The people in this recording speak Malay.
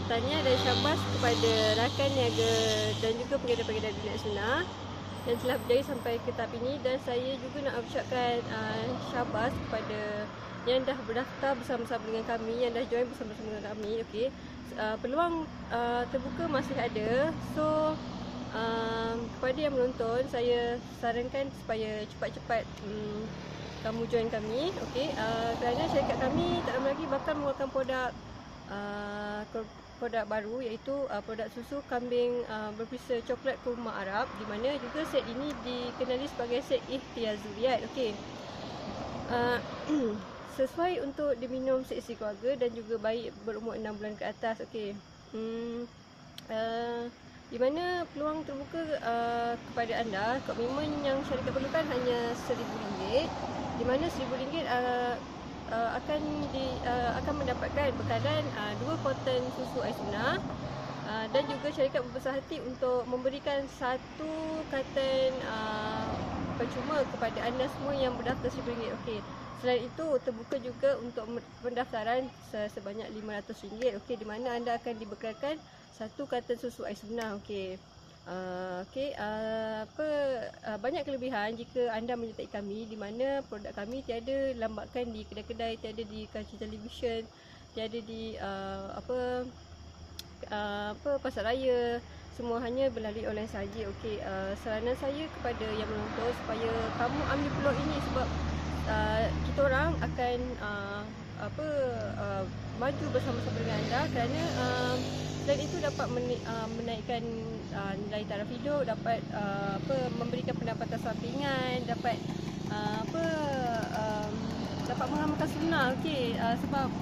tahniah dan syabas kepada rakan niaga dan juga pengedar-pengedar Dunia Sunnah yang telah berjaya sampai ke tahap ini. Dan saya juga nak ucapkan syabas kepada yang dah berdaftar bersama-sama dengan kami, yang dah join bersama-sama dengan kami. Okey, peluang terbuka masih ada. So kepada yang menonton, saya sarankan supaya cepat-cepat kamu join kami. Okey, kerana syarikat kami tak lama lagi bakal mengeluarkan produk baru, iaitu produk susu kambing berperisa coklat kurma Arab, di mana juga set ini dikenali sebagai set ikhtiar zuriat. Okey, sesuai untuk diminum seisi keluarga dan juga bayi berumur 6 bulan ke atas. Okey, di mana peluang terbuka kepada anda. Komitmen yang syarikat perlukan hanya RM1,000, di mana RM1,000 akan mendapatkan bekalan 2 kotan susu air sunnah, dan juga syarikat berbesar hati untuk memberikan 1 karton percuma kepada anda semua yang berdaftar RM1,000. Okey, selain itu terbuka juga untuk pendaftaran sebanyak RM500. Okey, di mana anda akan dibekalkan 1 karton susu air sunnah. Okey. Banyak kelebihan jika anda menyertai kami, di mana produk kami tiada lambakan di kedai-kedai, tiada di kaca televisyen, tiada di pasar raya, semua hanya melalui online saja. Okey, saranan saya kepada yang menonton supaya kamu ambil peluang ini, sebab kita orang akan maju bersama-sama dengan anda, kerana selain itu dapat menaikkan nilai taraf hidup, dapat memberikan pendapatan sampingan, dapat dapat mengamalkan sunnah. Okey, sebab